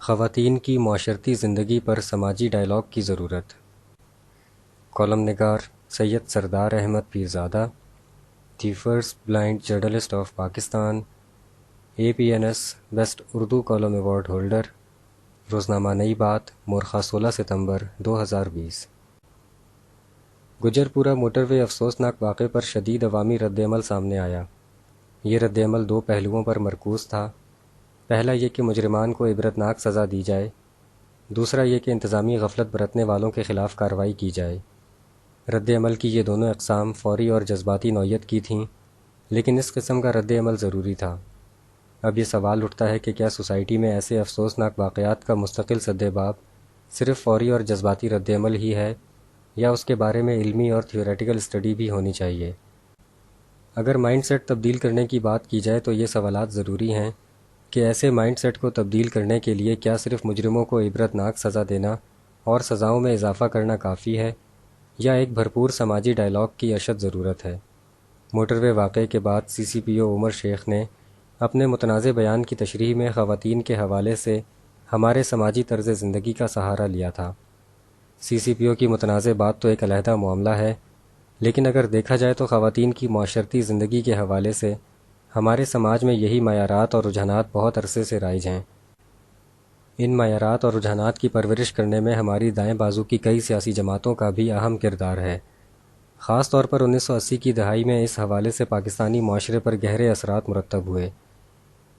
خواتین کی معاشرتی زندگی پر سماجی ڈائیلاگ کی ضرورت۔ کالم نگار Syed Sardar Ahmed Pirzada, the first blind journalist of Pakistan, APNS best Urdu column award holder, روزنامہ نئی بات، مورخہ 16 ستمبر 2020۔ گجرپورہ موٹر وے افسوسناک واقعے پر شدید عوامی رد عمل سامنے آیا۔ یہ رد عمل دو پہلوؤں پر مرکوز تھا۔ پہلا یہ کہ مجرمان کو عبرتناک سزا دی جائے، دوسرا یہ کہ انتظامی غفلت برتنے والوں کے خلاف کارروائی کی جائے۔ رد عمل کی یہ دونوں اقسام فوری اور جذباتی نوعیت کی تھیں، لیکن اس قسم کا رد عمل ضروری تھا۔ اب یہ سوال اٹھتا ہے کہ کیا سوسائٹی میں ایسے افسوسناک واقعات کا مستقل سدباب صرف فوری اور جذباتی رد عمل ہی ہے، یا اس کے بارے میں علمی اور تھیوریٹیکل اسٹڈی بھی ہونی چاہیے؟ اگر مائنڈ سیٹ تبدیل کرنے کی بات کی جائے تو یہ سوالات ضروری ہیں کہ ایسے مائنڈ سیٹ کو تبدیل کرنے کے لیے کیا صرف مجرموں کو عبرتناک سزا دینا اور سزاؤں میں اضافہ کرنا کافی ہے، یا ایک بھرپور سماجی ڈائیلاگ کی اشد ضرورت ہے؟ موٹر وے واقعے کے بعد CCPO عمر شیخ نے اپنے متنازع بیان کی تشریح میں خواتین کے حوالے سے ہمارے سماجی طرز زندگی کا سہارا لیا تھا۔ CCPO کی متنازع بات تو ایک علیحدہ معاملہ ہے، لیکن اگر دیکھا جائے تو خواتین کی معاشرتی زندگی کے حوالے سے ہمارے سماج میں یہی معیارات اور رجحانات بہت عرصے سے رائج ہیں۔ ان معیارات اور رجحانات کی پرورش کرنے میں ہماری دائیں بازو کی کئی سیاسی جماعتوں کا بھی اہم کردار ہے۔ خاص طور پر 1980 کی دہائی میں اس حوالے سے پاکستانی معاشرے پر گہرے اثرات مرتب ہوئے۔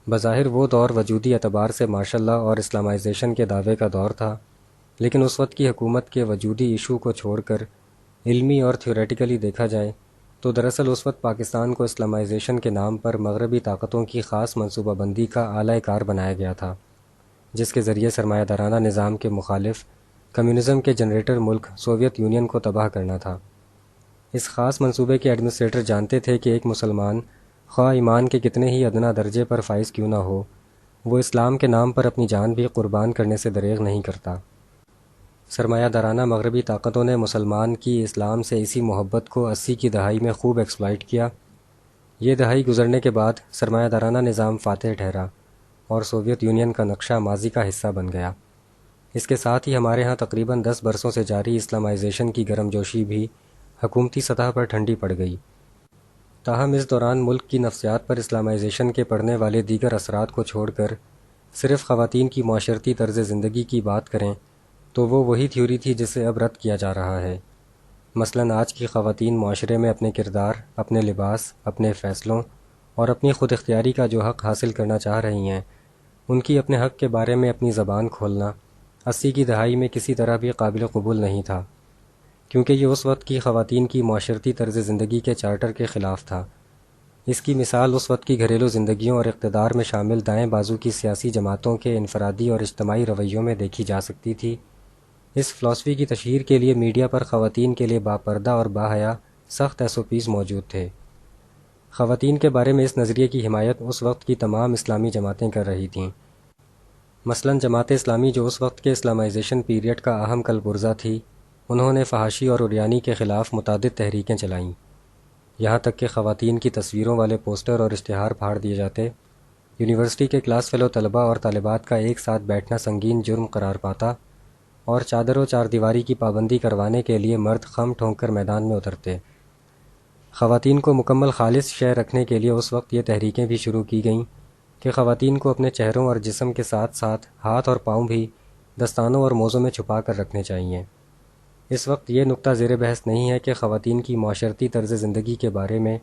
بظاہر وہ دور وجودی اعتبار سے مارشل لا اور اسلامائزیشن کے دعوے کا دور تھا، لیکن اس وقت کی حکومت کے وجودی ایشو کو چھوڑ کر علمی اور تھیوریٹیکلی دیکھا جائے تو دراصل اس وقت پاکستان کو اسلامائزیشن کے نام پر مغربی طاقتوں کی خاص منصوبہ بندی کا اعلی کار بنایا گیا تھا، جس کے ذریعے سرمایہ دارانہ نظام کے مخالف کمیونزم کے جنریٹر ملک سوویت یونین کو تباہ کرنا تھا۔ اس خاص منصوبے کے ایڈمنسٹریٹر جانتے تھے کہ ایک مسلمان خواہ ایمان کے کتنے ہی ادنا درجے پر فائز کیوں نہ ہو، وہ اسلام کے نام پر اپنی جان بھی قربان کرنے سے دریغ نہیں کرتا۔ سرمایہ دارانہ مغربی طاقتوں نے مسلمان کی اسلام سے اسی محبت کو 80 کی دہائی میں خوب ایکسپلائٹ کیا۔ یہ دہائی گزرنے کے بعد سرمایہ دارانہ نظام فاتح ٹھہرا اور سوویت یونین کا نقشہ ماضی کا حصہ بن گیا۔ اس کے ساتھ ہی ہمارے ہاں تقریباً 10 برسوں سے جاری اسلامائزیشن کی گرم جوشی بھی حکومتی سطح پر ٹھنڈی پڑ گئی۔ تاہم اس دوران ملک کی نفسیات پر اسلامائزیشن کے پڑنے والے دیگر اثرات کو چھوڑ کر صرف خواتین کی معاشرتی طرز زندگی کی بات کریں تو وہ وہی تھیوری تھی جسے اب رد کیا جا رہا ہے۔ مثلاً آج کی خواتین معاشرے میں اپنے کردار، اپنے لباس، اپنے فیصلوں اور اپنی خود اختیاری کا جو حق حاصل کرنا چاہ رہی ہیں، ان کی اپنے حق کے بارے میں اپنی زبان کھولنا 80 کی دہائی میں کسی طرح بھی قابل قبول نہیں تھا، کیونکہ یہ اس وقت کی خواتین کی معاشرتی طرز زندگی کے چارٹر کے خلاف تھا۔ اس کی مثال اس وقت کی گھریلو زندگیوں اور اقتدار میں شامل دائیں بازو کی سیاسی جماعتوں کے انفرادی اور اجتماعی رویوں میں دیکھی جا سکتی تھی۔ اس فلسفی کی تشہیر کے لیے میڈیا پر خواتین کے لیے باپردہ اور باحیا سخت SOPs موجود تھے۔ خواتین کے بارے میں اس نظریے کی حمایت اس وقت کی تمام اسلامی جماعتیں کر رہی تھیں۔ مثلاً جماعت اسلامی جو اس وقت کے اسلامائزیشن پیریڈ کا اہم کلبرزہ تھی، انہوں نے فحاشی اور عریانی کے خلاف متعدد تحریکیں چلائیں، یہاں تک کہ خواتین کی تصویروں والے پوسٹر اور اشتہار پھاڑ دیے جاتے، یونیورسٹی کے کلاس فیلو طلباء اور طالبات کا ایک ساتھ بیٹھنا سنگین جرم قرار پاتا، اور چادر و چار دیواری کی پابندی کروانے کے لیے مرد خم ٹھونک کر میدان میں اترتے۔ خواتین کو مکمل خالص شے رکھنے کے لیے اس وقت یہ تحریکیں بھی شروع کی گئیں کہ خواتین کو اپنے چہروں اور جسم کے ساتھ ساتھ ہاتھ اور پاؤں بھی دستانوں اور موزوں میں چھپا کر رکھنے چاہیے۔ اس وقت یہ نقطہ زیر بحث نہیں ہے کہ خواتین کی معاشرتی طرز زندگی کے بارے میں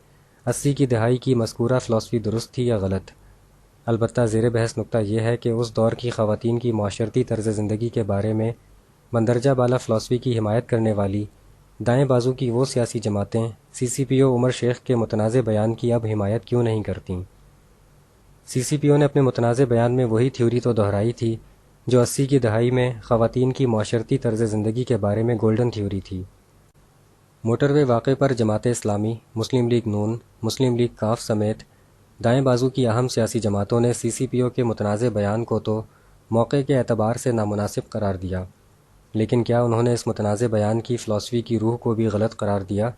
80 کی دہائی کی مذکورہ فلسفی درست تھی یا غلط۔ البتہ زیر بحث نقطہ یہ ہے کہ اس دور کی خواتین کی معاشرتی طرز زندگی کے بارے میں مندرجہ بالا فلسفی کی حمایت کرنے والی دائیں بازو کی وہ سیاسی جماعتیں CCPO عمر شیخ کے متنازع بیان کی اب حمایت کیوں نہیں کرتیں؟ CCPO نے اپنے متنازع بیان میں وہی تھیوری تو دہرائی تھی جو 80 کی دہائی میں خواتین کی معاشرتی طرز زندگی کے بارے میں گولڈن تھیوری تھی۔ موٹر وے واقعے پر جماعت اسلامی، مسلم لیگ نون، مسلم لیگ کاف سمیت دائیں بازو کی اہم سیاسی جماعتوں نے CCPO کے متنازع بیان کو تو موقع کے اعتبار سے نامناسب قرار دیا، لیکن کیا انہوں نے اس متنازع بیان کی فلسفی کی روح کو بھی غلط قرار دیا،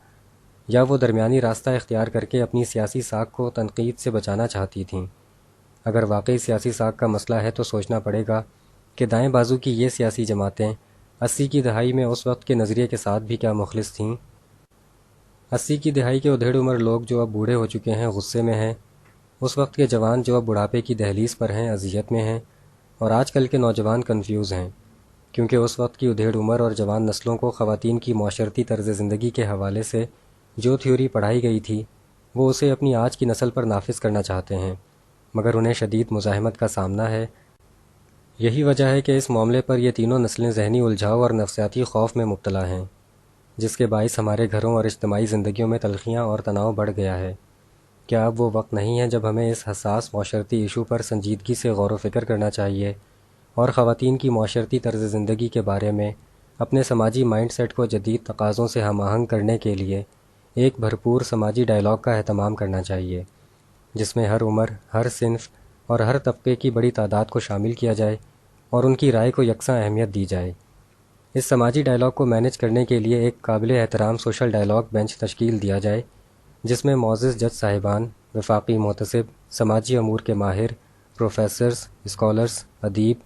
یا وہ درمیانی راستہ اختیار کر کے اپنی سیاسی ساکھ کو تنقید سے بچانا چاہتی تھیں؟ اگر واقعی سیاسی ساکھ کا مسئلہ ہے تو سوچنا پڑے گا کہ دائیں بازو کی یہ سیاسی جماعتیں 80 کی دہائی میں اس وقت کے نظریے کے ساتھ بھی کیا مخلص تھیں۔ 80 کی دہائی کے ادھیڑ عمر لوگ جو اب بوڑھے ہو چکے ہیں غصے میں ہیں، اس وقت کے جوان جو اب بڑھاپے کی دہلیز پر ہیں اذیت میں ہیں، اور آج کل کے نوجوان کنفیوز ہیں، کیونکہ اس وقت کی ادھیڑ عمر اور جوان نسلوں کو خواتین کی معاشرتی طرز زندگی کے حوالے سے جو تھیوری پڑھائی گئی تھی وہ اسے اپنی آج کی نسل پر نافذ کرنا چاہتے ہیں، مگر انہیں شدید مزاحمت کا سامنا ہے۔ یہی وجہ ہے کہ اس معاملے پر یہ تینوں نسلیں ذہنی الجھاؤ اور نفسیاتی خوف میں مبتلا ہیں، جس کے باعث ہمارے گھروں اور اجتماعی زندگیوں میں تلخیاں اور تناؤ بڑھ گیا ہے۔ کیا اب وہ وقت نہیں ہے جب ہمیں اس حساس معاشرتی ایشو پر سنجیدگی سے غور و فکر کرنا چاہیے اور خواتین کی معاشرتی طرز زندگی کے بارے میں اپنے سماجی مائنڈ سیٹ کو جدید تقاضوں سے ہم آہنگ کرنے کے لیے ایک بھرپور سماجی ڈائیلاگ کا اہتمام کرنا چاہیے، جس میں ہر عمر، ہر صنف اور ہر طبقے کی بڑی تعداد کو شامل کیا جائے اور ان کی رائے کو یکساں اہمیت دی جائے۔ اس سماجی ڈائیلاگ کو مینج کرنے کے لیے ایک قابل احترام سوشل ڈائیلاگ بینچ تشکیل دیا جائے، جس میں معزز جج صاحبان، وفاقی محتسب، سماجی امور کے ماہر، پروفیسرز، اسکالرز، ادیب،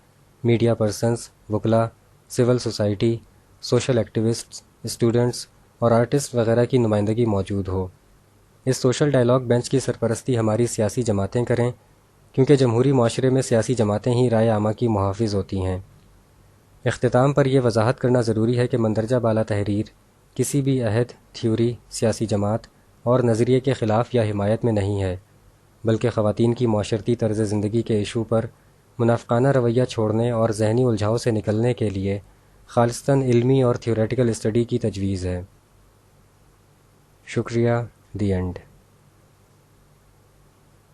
میڈیا پرسنز، وکلاء، سول سوسائٹی، سوشل ایکٹیوسٹس، اسٹوڈنٹس اور آرٹسٹ وغیرہ کی نمائندگی موجود ہو۔ اس سوشل ڈائیلاگ بینچ کی سرپرستی ہماری سیاسی جماعتیں کریں، کیونکہ جمہوری معاشرے میں سیاسی جماعتیں ہی رائے عامہ کی محافظ ہوتی ہیں۔ اختتام پر یہ وضاحت کرنا ضروری ہے کہ مندرجہ بالا تحریر کسی بھی عہد، تھیوری، سیاسی جماعت اور نظریے کے خلاف یا حمایت میں نہیں ہے، بلکہ خواتین کی معاشرتی طرز زندگی کے ایشو پر منافقانہ رویہ چھوڑنے اور ذہنی الجھاؤ سے نکلنے کے لیے خالصتاً علمی اور تھیوریٹیکل اسٹڈی کی تجویز ہے۔ شکریہ، دی اینڈ۔